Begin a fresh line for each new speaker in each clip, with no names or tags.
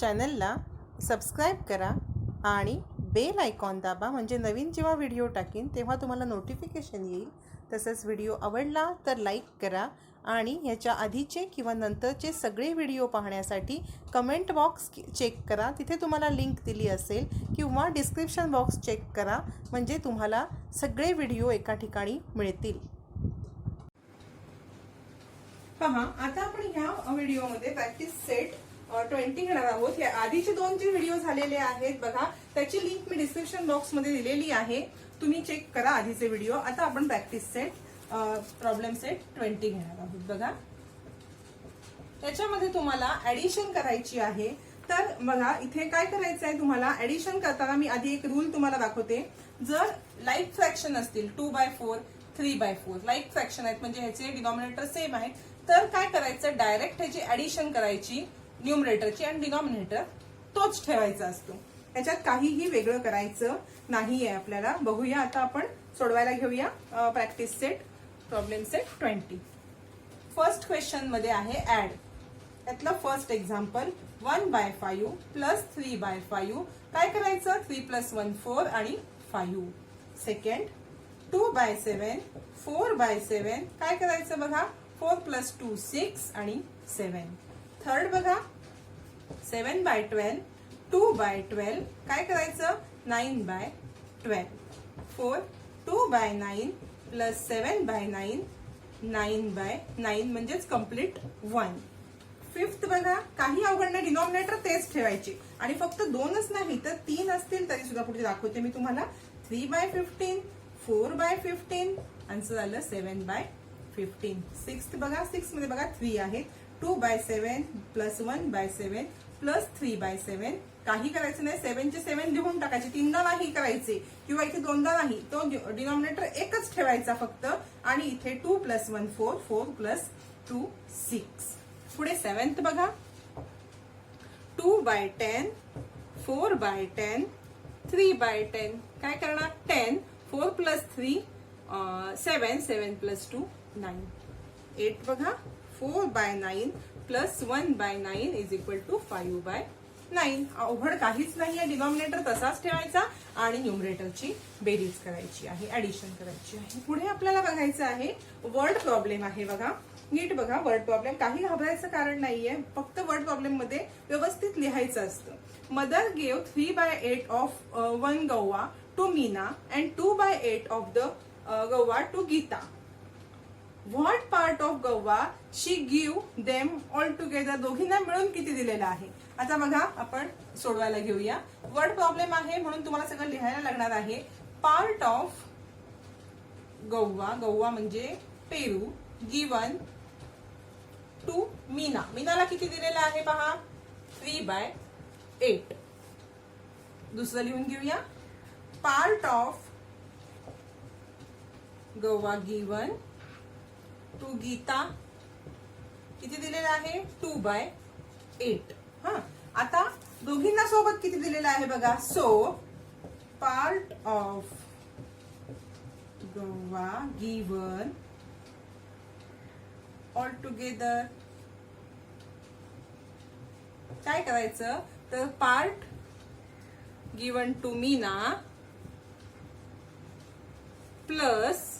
चॅनलला सबस्क्राईब करा आणि बेल आयकॉन दाबा, म्हणजे नवीन जेव्हा व्हिडिओ टाकीन तेव्हा तुम्हाला नोटिफिकेशन येईल. तसंच व्हिडिओ आवडला तर लाईक करा आणि ह्याच्या आधीचे किंवा नंतरचे सगळे व्हिडिओ पाहण्यासाठी कमेंट बॉक्स चेक करा. तिथे तुम्हाला लिंक दिली असेल किंवा डिस्क्रिप्शन बॉक्स चेक करा, म्हणजे तुम्हाला सगळे व्हिडिओ एका ठिकाणी मिळतील. पहा, आता आपण ह्या व्हिडिओमध्ये प्रॅक्टिस सेट 20 घेणार आहोत. या आधीचे दोन जे व्हिडिओ झालेले आहेत बघा, त्याची लिंक मी डिस्क्रिप्शन बॉक्स मध्ये दिलेली आहे, तुम्ही चेक करा आधीचे व्हिडिओ. आता आपण प्रॅक्टिस सेट प्रॉब्लेम सेट 20 घेणार आहोत. बघा, त्याच्यामध्ये तुम्हाला ऍडिशन करायची आहे. तर बघा, इथे काय करायचं आहे तुम्हाला ऍडिशन करताना. मी आधी एक रूल तुम्हाला दाखवते. जर लाईक फ्रॅक्शन असतील 2/4 3/4 लाईक फ्रॅक्शन आहेत, म्हणजे ह्याचे डिनॉमिनेटर सेम आहेत, तर काय करायचं, डायरेक्ट ह्याची ऍडिशन करायची न्यूमरेटरची आणि डिनॉमिनेटर तोच ठेवायचा असतो. त्याच्यात काहीही वेगळं करायचं नाहीये आपल्याला. बघूया, आता आपण सोडवायला घेऊया practice set problem set 20. First question मध्ये आहे ऍड. त्यातलं फर्स्ट एक्झाम्पल 1/5 प्लस 3/5. काय करायचं, 3 + 1 4 आणि 5. सेकंड 2/7 4/7. काय करायचं बघा, 4 + 2 6 आणि 7. थर्ड बघा 7/12 2/12. काय करायचं, 9/12. 4 2/9 प्लस 7/9 9/9, म्हणजेच कम्प्लीट 1. फिफ्थ बघा, काही अवघड नाही, डिनॉमिनेटर तेच ठेवायचे आणि फक्त 2च नाही तर 3 असतील तरी सुद्धा पुढे दाखवते मी तुम्हाला. 3/15 4/15, आन्सर झालं 7/15. सिक्स्थ बघा, 6 मध्ये बघा 3 आहेत. 2/7 प्लस 1/7 प्लस 3/7. काही करायचं नाही, 7चे 7 लिहून टाकायचे, 3दा नाही करायचे किंवा इथे 2दा नाही. तो डिनॉमिनेटर एकच ठेवायचा फक्त. आणि इथे 2 + 1 4 4 + 2 6. पुढे 7th बघा 2/10 4/10 3/10. काय करणार, 10 4 + 3 7 7 + 2 9. 8 बघा 4/9 प्लस 1/9 = 5/9. अवघड काहीच नाहीये, डिनॉमिनेटर तसाच ठेवायचा आणि न्यूमरेटरची बेरीज करायची आहे, ऍडिशन करायची आहे. पुढे आपल्याला बघायचं आहे वर्ड प्रॉब्लेम आहे. बघा, नीट बघा वर्ड प्रॉब्लेम. काही घाबरायचं कारण नाहीये, फक्त वर्ड प्रॉब्लेम मध्ये व्यवस्थित लिहायचं असतं. Mother gave 3/8 of 1 guava to Meena and 2/8 of the guava to Geeta. What part of guava she give them all together. दोघींना मिळून किती दिलेलं आहे. आता बघा, आपण सोडवायला घेऊया. वर्ड प्रॉब्लेम आहे म्हणून तुम्हाला सगळं लिहायला लागणार आहे. पार्ट ऑफ गव्वा, गव्वा म्हणजे पेरू, गिवन टू मीना. मीनाला किती दिलेलं आहे पहा, 3/8. दुसरं लिहून घेऊया. Part of guava given to Geeta किती दिलेलं आहे, 2/8. हा, आता दोघींना सोबत किती दिलेलं आहे बघा. So part of guava given all together. काय करायचं, तर part given to Meena plus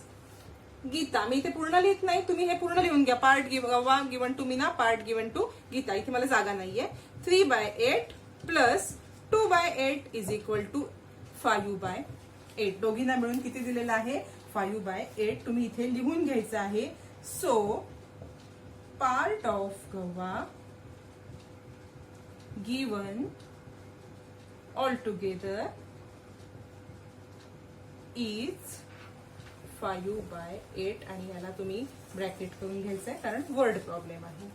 Geeta. मी इथे पूर्ण लिहित नाही, तुम्ही हे पूर्ण लिहून घ्या. Part guava given to Meena, part given to Geeta. इथे मला जागा नाहीये. 3/8 प्लस 2/8 = 5/8. दोघींना मिळून किती दिलेलं आहे, 5/8. तुम्ही इथे लिहून घ्यायचं आहे. So part of guava given all together is 5/8. आणि याला तुम्ही ब्रॅकेट करून घ्यायचंय कारण वर्ड प्रॉब्लेम आहे.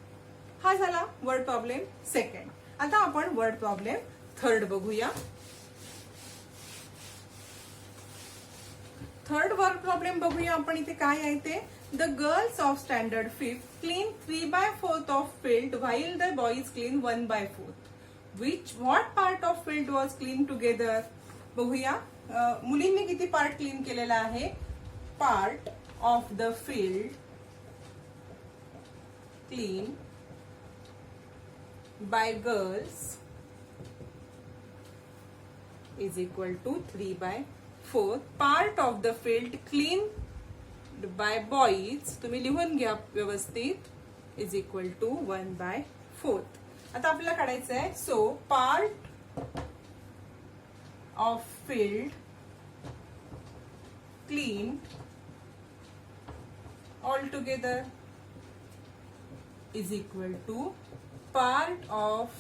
हा झाला वर्ड प्रॉब्लेम सेकंड. आता आपण वर्ड प्रॉब्लेम थर्ड बघूया. थर्ड वर्ड प्रॉब्लेम बघूया आपण. इथे काय आहे ते, the girls of standard 5th clean 3/4 of field while the boys clean 1/4. What part of field was clean together. बघूया, मुलींनी किती पार्ट क्लीन केलेला आहे. Part of the field clean by girls is equal to 3/4. Part of the field clean by boys, तुम्ही लिहून घ्या व्यवस्थित, is equal to 1/4. आता आपल्याला काढायचं आहे. So part of field clean all together is equal to part of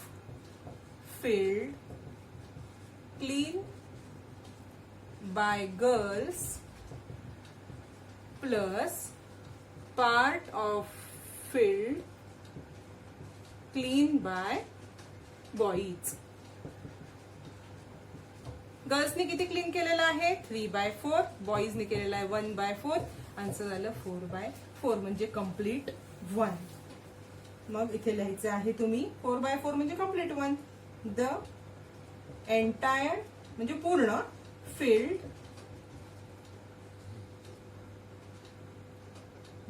field clean by girls plus part of field clean by boys. गर्ल्सने किती clean केलेलं आहे? 3/4. बॉईजने केलेलं आहे 1/4. आन्सर झालं 4/4 म्हणजे कम्प्लीट 1. मग इथे लिहायचं आहे तुम्ही 4/4 म्हणजे कम्प्लीट 1. द एंटायर म्हणजे पूर्ण field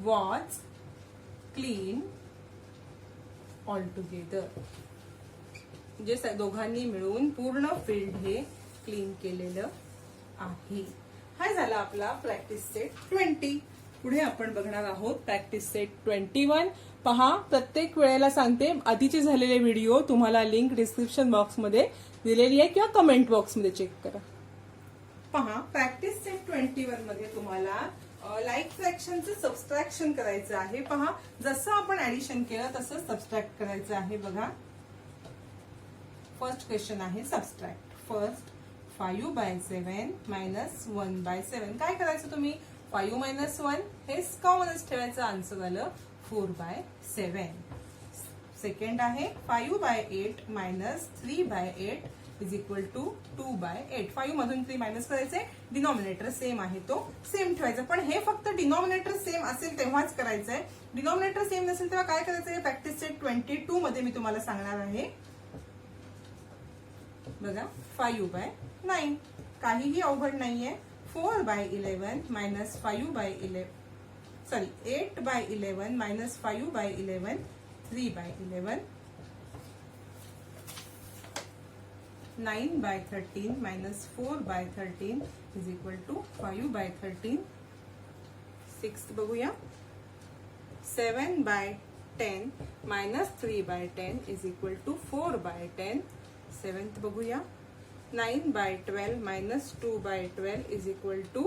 was clean all together. म्हणजे दोघांनी मिळून पूर्ण फील्ड हे क्लीन केलेलं आहे. हा झाला आपला प्रॅक्टिस सेट 20. पुढे आपण बघणार आहोत प्रॅक्टिस सेट 21. पहा, प्रत्येक वेळेला सांगते, आधीचे झालेले व्हिडिओ तुम्हाला लिंक डिस्क्रिप्शन बॉक्समध्ये दिलेली आहे किंवा कमेंट बॉक्समध्ये चेक करा. पहा, प्रॅक्टिस सेट 21 मध्ये तुम्हाला लाईक फ्रॅक्शनचं सबस्ट्रॅक्शन करायचं आहे. पहा, जसं आपण ऍडिशन केलं तसं सबस्ट्रॅक्ट करायचं आहे. बघा, फर्स्ट क्वेश्चन आहे सबस्ट्रॅक्ट. First 5/7 minus 1/7. काय करायचं तुम्ही? 5 - 1 हे कॉमनच ठेवायचं. आन्सर झालं 4/7. सेकंड आहे 5/8 मायनस 3/8 इज इक्वल टू 2/8. 5 मधून 3 मायनस करायचे. डिनॉमिनेटर सेम आहे तो सेम ठेवायचा. पण हे फक्त डिनॉमिनेटर सेम असेल तेव्हाच करायचंय. डिनॉमिनेटर सेम नसेल तेव्हा काय करायचंय? प्रॅक्टिस सेट 22 मध्ये मी तुम्हाला सांगणार आहे. बघा, 5/9 काहीही अवघड नाहीये. 4/11 minus 5/11 sorry 8/11 minus 5/11 3/11. 9/13 minus 4/13 is equal to 5/13. Sixth बघूया. 7/10 minus 3/10 is equal to 4/10. Seventh बघूया. 9/12 minus 2/12 is equal to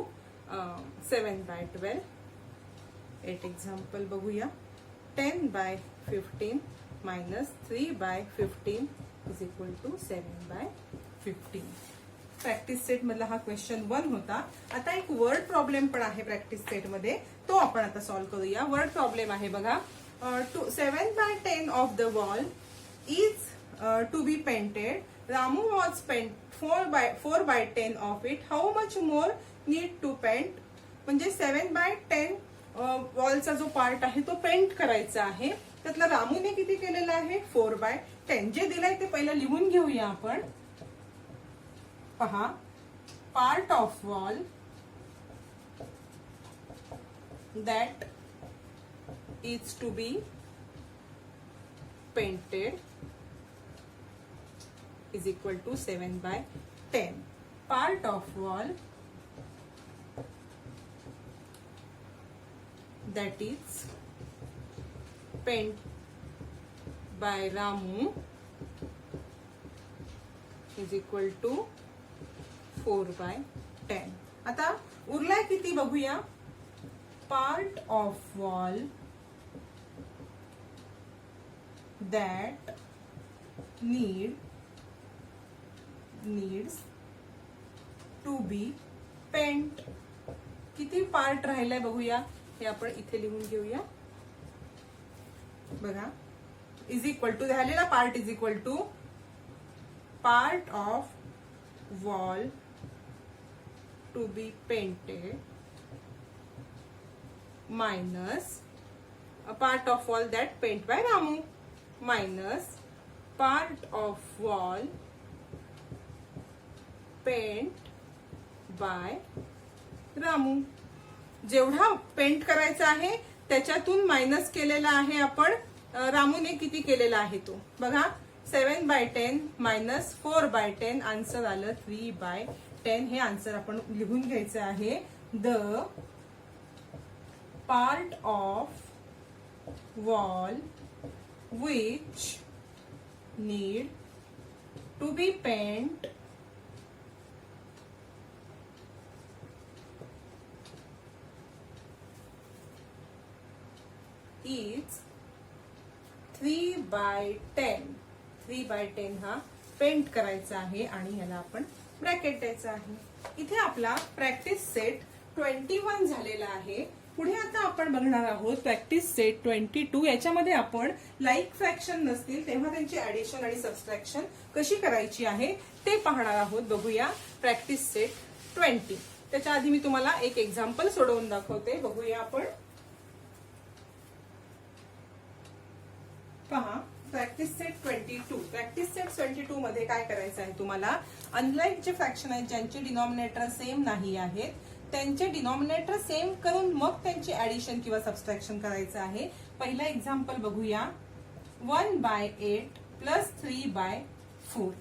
7/12. 8 example बघूया. 10/15 minus 3/15 is equal to 7/15. Practice set मधला हा क्वेश्चन 1 होता. आता एक वर्ड प्रॉब्लेम पण आहे प्रॅक्टिस सेट मध्ये, तो आपण आता सॉल्व्ह करूया. वर्ड प्रॉब्लेम आहे बघा. 7/10 of the wall is to be painted. Ramu was paint 4/10 of it. How much more need to paint? म्हणजे 7/10 वॉलचा जो पार्ट आहे तो पेंट करायचा आहे. त्यातला रामूने किती केलेला आहे? 4/10. जे दिलंय ते पहिलं लिहून घेऊया आपण. पहा, part of wall that is to be painted is equal to 7/10. Part of wall that is painted by Ramu is equal to 4/10. आता उरलाय किती बघूया. Part of wall that needs to be paint. किती पार्ट राहिलाय बघूया. हे आपण इथे लिहून घेऊया. बघा, इज इक्वल टू झालेला part is equal to part of wall to be painted minus part of wall that paint by Ramu minus part of wall paint by Ramu. जेवढा पेंट करायचा आहे त्याच्यातून मायनस केलेला आहे आपण. रामूने किती केलेला आहे तो बघा. 7/10 मायनस 4/10 आन्सर आलं 3/10. हे आन्सर आपण लिहून घ्यायचं आहे. The part of wall which need to be paint is 3/10. 3/10 हा पेंट करायचा आहे आणि ह्याला आपण ब्रॅकेट द्यायचा आहे. इथे आपला प्रॅक्टिस सेट 21 झालेला आहे. पुढे आता आपण बघणार आहोत प्रॅक्टिस सेट 22. याच्यामध्ये आपण लाईक फ्रॅक्शन नसतील तेव्हा त्यांची ऍडिशन आणि सबट्रॅक्शन कशी करायची आहे ते पाहणार आहोत. बघूया प्रॅक्टिस सेट 20. त्याच्या आधी मी तुम्हाला एक एक्झाम्पल सोडवून दाखवते. बघूया आपण. पहा प्रॅक्टिस सेट 22. प्रॅक्टिस सेट 22 मध्ये काय करायचं आहे तुम्हाला, अनलाईक जे फ्रॅक्शन आहेत ज्यांचे डिनॉमिनेटर सेम नाही आहेत त्यांचे डिनॉमिनेटर सेम करून मग त्यांची ऍडिशन किंवा सबट्रॅक्शन करायचं आहे. पहिला एक्झाम्पल बघूया. 1/8 प्लस 3/4.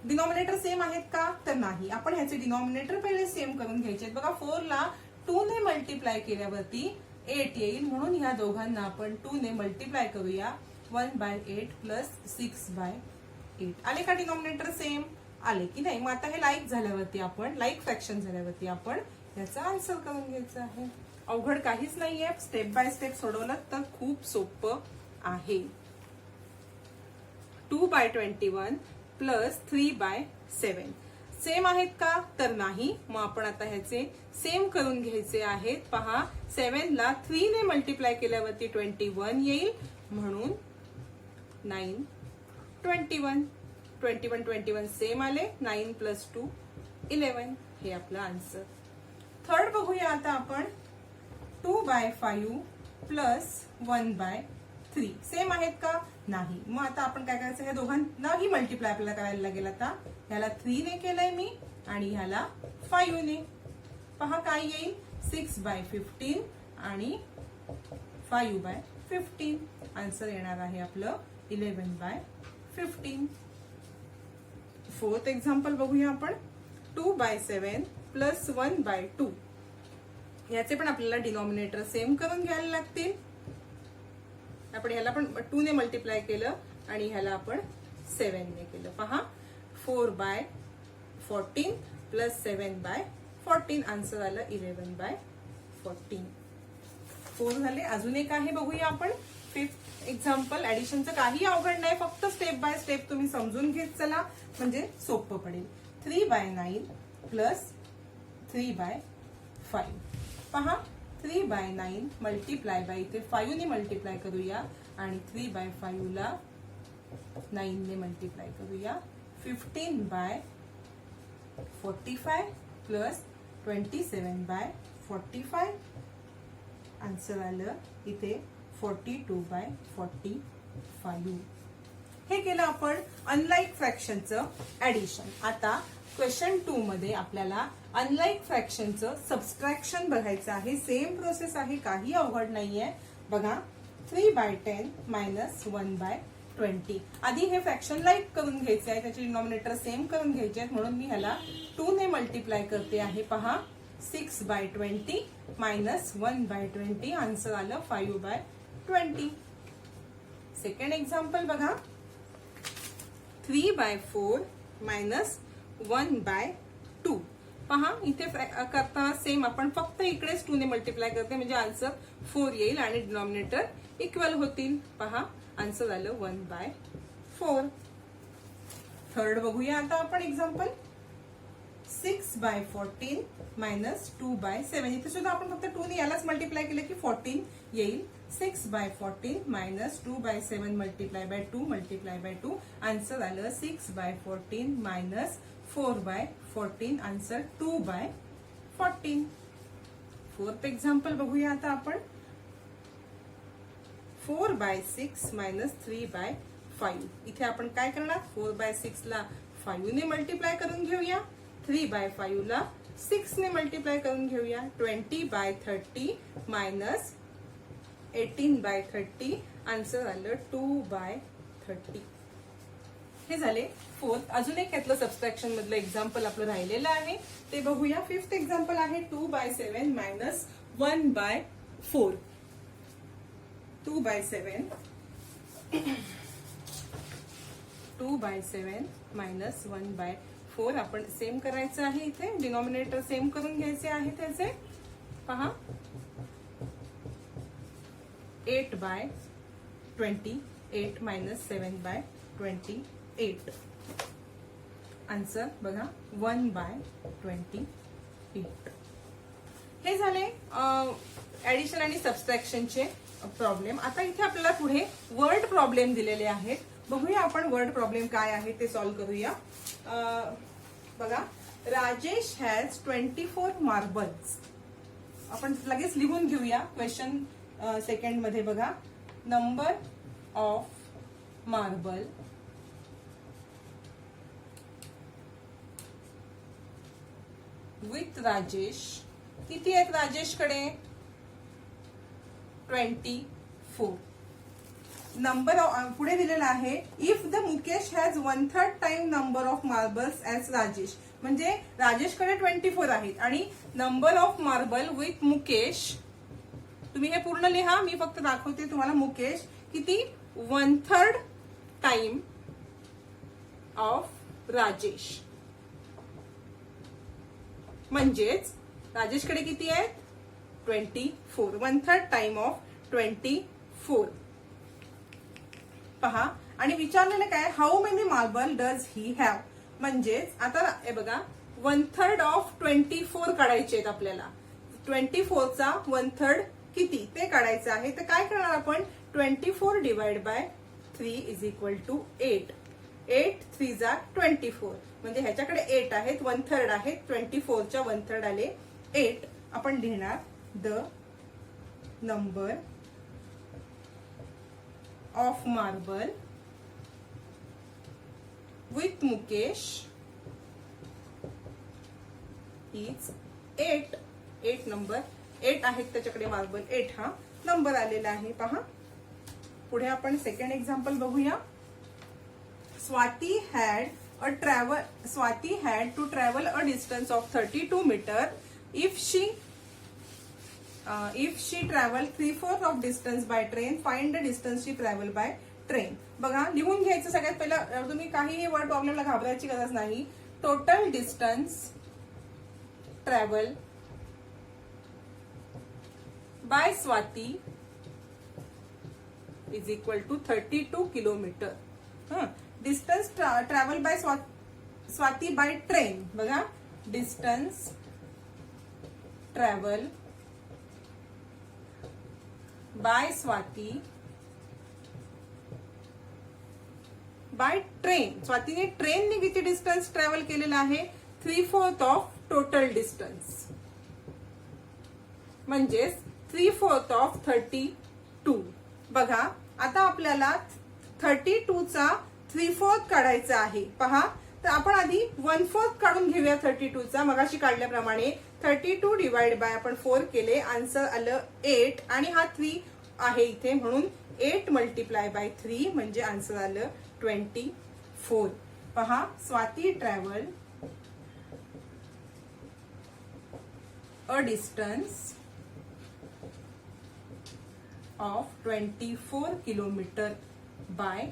डिनॉमिनेटर सेम आहेत का, तर नाही. आपण ह्याचे डिनॉमिनेटर पहिले सेम करून घ्यायचे. बघा 4 ला 2 ने मल्टिप्लाय केल्यावरती 8 येईल, म्हणून ह्या दोघांना आपण 2 ने मल्टिप्लाय करूया. 1/8 प्लस 6/8. आले का डिनॉमिनेटर सेम? आले की नाही? मग आता हे लाईक झाल्यावरती आपण लाईक फ्रॅक्शन झाल्यावरती आपण याचा आन्सर करून घ्यायचा आहे. अवघड काहीच नाहीये. स्टेप बाय स्टेप सोडवलं तर खूप सोपं आहे. 2/21 प्लस 3/7 सेम आहेत का, तर नाही. मग आपण आता ह्याचे सेम करून घ्यायचे आहेत. पहा 7 ला 3 ने मल्टिप्लाय केल्यावरती 21 येईल, म्हणून 9 21. 21 सेम आले. 9 प्लस 2 11. हे आपलं आन्सर. थर्ड बघूया आता आपण. 2/5 प्लस 1/3 सेम आहेत का, नाही. मग आता आपण काय करायचं, हे दोघांनाही मल्टिप्लाय आपल्याला करायला लागेल. आता ह्याला 3 ने केलंय मी आणि ह्याला 5 ने. पहा काय येईल, 6/15 आणि 5/15. आन्सर येणार आहे आपलं 11/15. फोर्थ एक्झाम्पल बघूया आपण. 2/7 प्लस 1/2. याचे पण आपल्याला डिनॉमिनेटर सेम करून घ्यायला लागतील. आपण ह्याला पण 2 ने मल्टिप्लाय केलं आणि ह्याला आपण 7 ने केलं. पहा 4/14 प्लस 7/14. आन्सर आलं 11/14. 4 झाले. अजून एक आहे बघूया आपण. Fifth example. ऍडिशनचं काही अवघड नाही, फक्त स्टेप बाय स्टेप तुम्ही समजून घेत चला म्हणजे सोपं पडेल. 3/9 प्लस 3/5. पहा 3/9 मल्टिप्लाय बाय इथे 5 ने मल्टिप्लाय करूया आणि 3/5 ला 9 ने मल्टिप्लाय करूया. 15/45 प्लस 27/45. आन्सर आलं इथे 42/45. हे केलं आपण अनलाईक फ्रॅक्शनचं ऍडिशन. आता क्वेश्चन 2 मध्ये आपल्याला अनलाईक फ्रॅक्शनचं सबट्रॅक्शन बघायचं आहे. सेम प्रोसेस आहे, काही अवघड नाहीये. बघा 3/10 मायनस 1/20. आधी हे फ्रॅक्शन लाईक करून घ्यायचं आहे, त्याचे डिनॉमिनेटर सेम करून घ्यायचे आहेत, म्हणून मी ह्याला 2 ने मल्टिप्लाय करते आहे. पहा 6/20 मायनस 1/20. आन्सर आलं 5/20. सेकंड एक्झाम्पल बघा. 3/4 मायनस 1/2. पहा इथे करताना सेम आपण फक्त इकडेच 2 ने मल्टिप्लाय करते म्हणजे आन्सर 4 येईल आणि डिनॉमिनेटर इक्वल होतील. पहा आन्सर आलं 1/4. थर्ड बघूया आता आपण एक्झाम्पल. 6/14 मायनस 2/7. इथे सुद्धा आपण फक्त 2 ने यालाच मल्टिप्लाय केलं की 14 येईल. 6/14 minus 2/7 multiply by 2 multiply by 2. Answer आलं 6/14 मायनस 4/14. आन्सर 2/14. फोर्थ एक्झाम्पल बघूया आता आपण. 4/6 मायनस 3/5. इथे आपण काय करणार, 4/6 ला 5 ने मल्टिप्लाय करून घेऊया. 3/5 ला 6 ने मल्टिप्लाय करून घेऊया. 20/30 मायनस 18/30. आन्सर आलं 2/30. हे झाले फोर्थ. अजून एक यातलं सबस्ट्रॅक्शन मधलं एक्झाम्पल आपलं राहिलेलं आहे ते बघूया. फिफ्थ एक्झाम्पल आहे 2/7 मायनस 1/4. 2/7 मायनस 1/4 आपण सेम करायचं आहे. इथे डिनॉमिनेटर सेम करून घ्यायचे आहे त्याचे. पहा 8/20. 8 मायनस 7/28. आन्सर बघा 1/28. हे झाले ऍडिशन आणि सबस्ट्रॅक्शनचे प्रॉब्लेम. आता इथे आपल्याला पुढे वर्ड प्रॉब्लेम दिलेले आहेत. बघूया आपण वर्ड प्रॉब्लेम काय आहे ते सॉल्व्ह करूया. बघा राजेश हॅज 24 मार्बल्स. आपण लगेच लिहून घेऊया क्वेश्चन सेकंड मध्ये. बघा number of marble with Rajesh. किती आहेत राजेशकडे? 24. नंबर पुढे दिलेला आहे if the Mukesh has 1/3 time number of marbles as Rajesh. म्हणजे राजेशकडे 24 आहेत आणि number of marble with Mukesh. तुम्ही हे पूर्ण लिहा, मी फक्त दाखवते तुम्हाला. मुकेश किती? 1/3 टाइम ऑफ राजेश. म्हणजेच राजेशकडे किती आहेत? 24. 1/3 टाइम ऑफ 24. पहा आणि विचारलेलं काय? How many marble does he have. म्हणजेच आता हे बघा 1/3 ऑफ 24 काढायचे आहेत आपल्याला. 24चा 1/3 किती ते काढायचं आहे. तर काय करणार आपण? 24 divide by 3 is equal to 8. 8 3 जा 24. म्हणजे ह्याच्याकडे 8 आहेत, 1/3 आहेत. 24च्या 1/3 आले 8. आपण लिहिणार the number of marble with Mukesh is 8. 8 number 8 आहेत त्याच्याकडे मार्बल. 8 हा नंबर आलेला आहे. पहा पुढे आपण सेकंड एक्झाम्पल बघूया. Swati had to travel a distance of 32 meter. If she travel 3/4 of distance by train, find the distance she travel by train. बघा लिहून घ्यायचं. सगळ्यात पहिलं तुम्ही काहीही वर्ड प्रॉब्लेमला घाबरायची गरज नाही. Total distance travel by Swati is equal to 32 kilometre. Distance travel by Swati by train. बघा distance travel by Swati by train. स्वातीने ट्रेनने किती डिस्टन्स ट्रॅव्हल केलेला आहे? 3/4 ऑफ टोटल डिस्टन्स. म्हणजेच 3/4 ऑफ 32. बघा आता आपल्याला 32चा 3/4 काढायचा आहे. पहा तर आपण आधी 1/4 काढून घेऊया 32चा. मगाशी काढल्याप्रमाणे 32 डिवाइड बाय आपण 4 केले. आन्सर आलं 8 आणि हा 3 आहे इथे म्हणून 8 मल्टिप्लाय बाय 3 म्हणजे आन्सर आलं 24. पहा Swati travel a distance of 24 kilometre by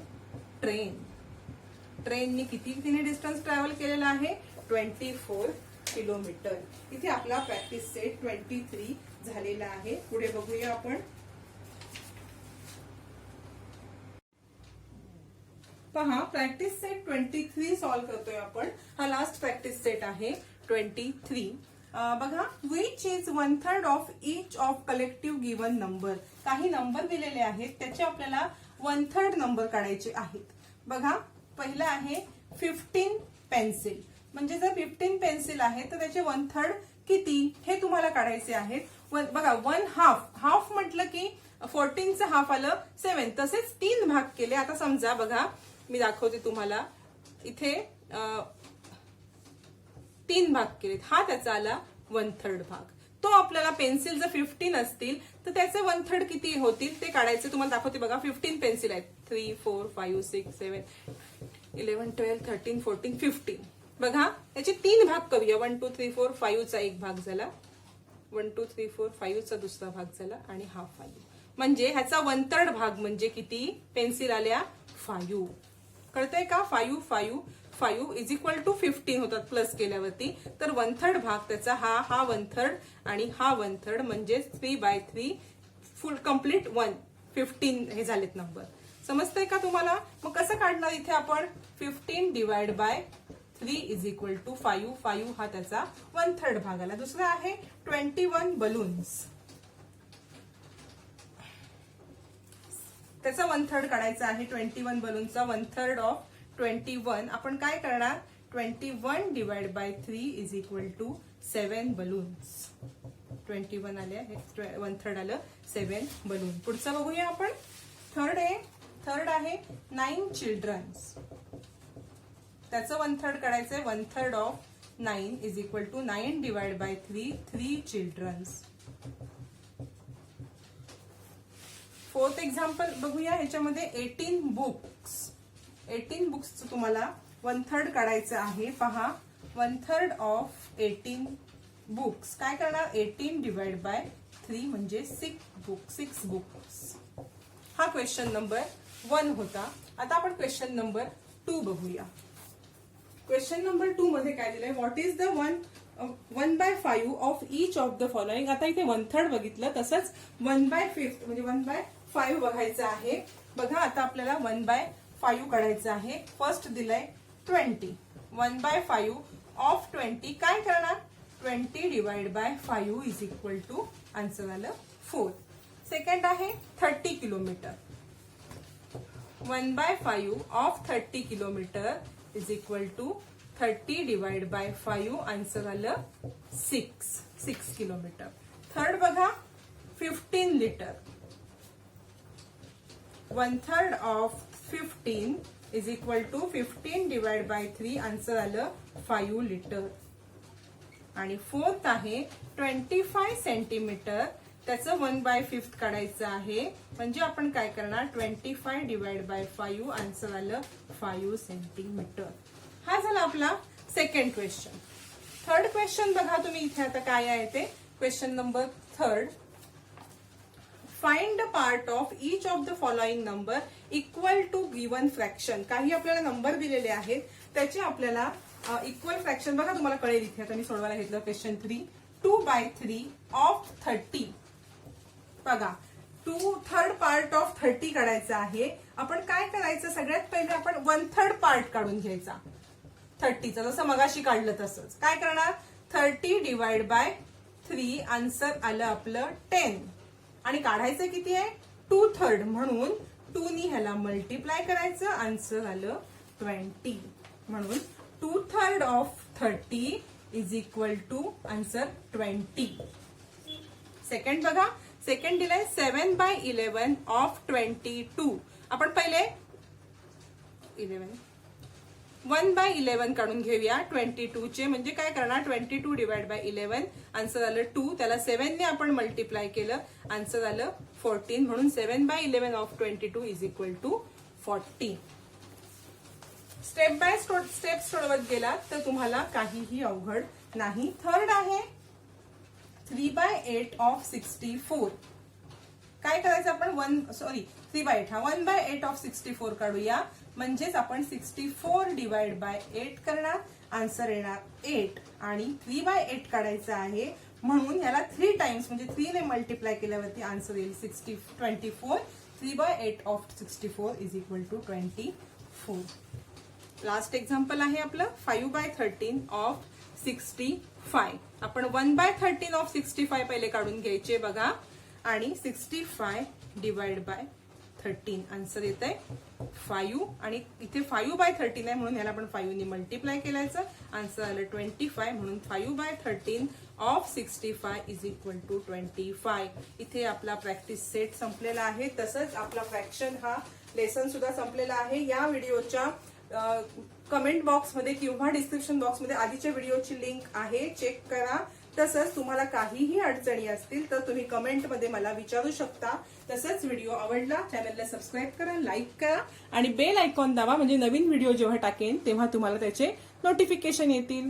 train. ट्रेनने किती तिने डिस्टन्स ट्रॅव्हल केलेला आहे? 24 किलोमीटर. इथे आपला प्रॅक्टिस सेट 23 झालेला आहे. पुढे बघूया आपण. पहा प्रॅक्टिस सेट 23 सॉल्व्ह करतोय आपण. हा लास्ट प्रॅक्टिस सेट आहे 23. बघा which is 1/3 of each of collective given number. काही नंबर दिलेले आहेत त्याचे आपल्याला 1/3 नंबर काढायचे आहेत. बघा पहिला आहे 15 पेन्सिल. म्हणजे जर 15 पेन्सिल आहे तर त्याचे 1/3 किती हे तुम्हाला काढायचे आहेत. बघा 1/2. हाफ म्हटलं की 14चं हाफ आलं 7. तसेच 3 भाग केले. आता समजा बघा मी दाखवते तुम्हाला. इथे 3 भाग केलेत. हा त्याचा आला 1/3 भाग. तो आपल्याला पेन्सिल जर 15 असतील तर त्याचे 1/3 किती होतील ते काढायचे. तुम्हाला दाखवते बघा 15 पेन्सिल आहेत. 3 4 5 6 7 11, 12, 13, 14, 15. बघा याचे 3 भाग करूया. 1, 2, 3, 4, 5 चा एक भाग झाला, 1, 2, 3, 4, 5 चा दुसरा भाग झाला आणि हा 5. म्हणजे ह्याचा 1/3 भाग म्हणजे किती? पेन्सिल आल्या 5. कळतंय का? 5, 5, 5 इज इक्वल टू 15 होतात प्लस केल्यावरती. तर 1/3 भाग त्याचा हा 1/3 आणि हा 1/3 म्हणजे 3/3 फुल कम्प्लीट 15 हे झालेत नंबर. समजतंय का तुम्हाला? मग कसं काढणार इथे आपण? 15 divide by 3 is equal to 5. 5 हा त्याचा 1/3 भाग आला. दुसरा आहे 21 बलून्स. त्याचा 1/3 काढायचा आहे. 21 बलूनचा 1/3 ऑफ 21. आपण काय करणार? 21 divide by 3 is equal to 7 balloons. 21 आले, 1/3 आलं 7 बलून. पुढचं बघूया आपण. थर्ड आहे 9 चिल्ड्रन्स. त्याचं 1/3 काढायचंय. 1/3 of 9 is equal to 9 divide by 3 childrens. Fourth example बघूया. ह्याच्यामध्ये 18 बुक्स. 18 बुक्सचं तुम्हाला 1/3 काढायचं आहे. पहा 1/3 ऑफ 18 बुक्स काय करणार? 18 डिवाइड बाय 3 म्हणजे 6 बुक्स. हा क्वेश्चन नंबर 1 होता. आता आपण क्वेश्चन नंबर 2 बघूया. क्वेश्चन नंबर 2 मध्ये काय दिलंय? What is the 1/5 of each of the following. आता इथे 1/3 बघितलं, तसंच 1/5 म्हणजे 1/5 बघायचं आहे. बघा आता आपल्याला 1/5 काढायचं आहे. फर्स्ट दिलंय 20. 1/5 ऑफ 20 काय करणार? 20 divide by 5 is equal to answer आलं 4. सेकंड आहे 30 kilometre. 1/5 of 30 kilometre is equal to 30 divide by 5 answer आलं 6 किलोमीटर. थर्ड बघा 15 litre. 1/3 of 15 is equal to 15 divide by 3 answer आलं 5 लिटर. आणि फोर्थ आहे 25 सेंटीमीटर. त्याचं 1/5 काढायचं आहे. म्हणजे आपण काय करणार? 25 डिवाइड बाय 5 आन्सर आलं 5 सेंटीमीटर. हा झाला आपला सेकंड क्वेश्चन. थर्ड क्वेश्चन बघा तुम्ही इथे आता काय आहे ते. Question number 3. Find the part of each of the following number equal to given fraction. काही आपल्याला नंबर दिलेले आहेत, त्याचे आपल्याला इक्वल फ्रॅक्शन बघा तुम्हाला कळेल इथे. आता मी सोडवायला घेतलं क्वेश्चन 3. 2/3 ऑफ 30. बघा 2/3 पार्ट ऑफ 30 काढायचं आहे. आपण काय करायचं? सगळ्यात पहिले आपण 1/3 पार्ट काढून घ्यायचा 30चा, जसं मगाशी काढलं तसंच. काय करणार? 30 डिवाइड बाय 3 आन्सर आलं आपलं 10. आणि काढायचं किती आहे? 2/3 म्हणून 2 नी ह्याला मल्टिप्लाय करायचं. आन्सर आलं 20. म्हणून 2/3 of 30 is equal to answer 20. Second बघा. सेकंड दिलाय 7/11 ऑफ 22. आपण पहिले 1/11 काढून घेऊया 22 चे. म्हणजे काय करणार? 22 डिवाइड बाय 11 आन्सर आलं 2. त्याला 7 ने आपण मल्टिप्लाय केलं. आन्सर आलं 14. म्हणून 7/11 of 22 is equal to 40. Step by step सोडवत गेला तर तुम्हाला काहीही अवघड नाही. थर्ड आहे 3/8 ऑफ 64. काय करायचं आपण? 3/8 हा 1/8 ऑफ 64 काढूया. म्हणजेच आपण 64 डिवाइड बाय 8 करणार. आन्सर येणार 8. आणि 3/8 काढायचं आहे. म्हणून याला 3 टाइम्स म्हणजे 3 ने मल्टिप्लाय केल्यावरती आन्सर येईल 24. 3/8 of 64 is equal to 24. Last example आहे आपलं 5/13 ऑफ 65. आपण 1/13 ऑफ 65 पहिले काढून घ्यायचे बघा. आणि 65 डिवाइड बाय 13 आन्सर येत आहे 5. आणि इथे 5/13 आहे म्हणून याला आपण 5 ने मल्टिप्लाय केलायचं. आन्सर आलं 25. म्हणून 5/13 ऑफ 65 इज इक्वल टू 25. इथे आपला प्रॅक्टिस सेट संपलेला आहे. तसंच आपला फ्रॅक्शन हा लेसन सुद्धा संपलेला आहे. या व्हिडिओच्या कमेंट बॉक्समध्ये किंवा डिस्क्रिप्शन बॉक्समध्ये आधीच्या व्हिडिओची लिंक आहे, चेक करा. तसंच तुम्हाला काहीही अडचणी असतील तर तुम्ही कमेंटमध्ये मला विचारू शकता. तसंच व्हिडिओ आवडला चॅनलला सबस्क्राईब करा, लाईक करा आणि बेल आयकॉन दाबा, म्हणजे नवीन व्हिडिओ जेव्हा टाकेन तेव्हा तुम्हाला त्याचे नोटिफिकेशन येतील.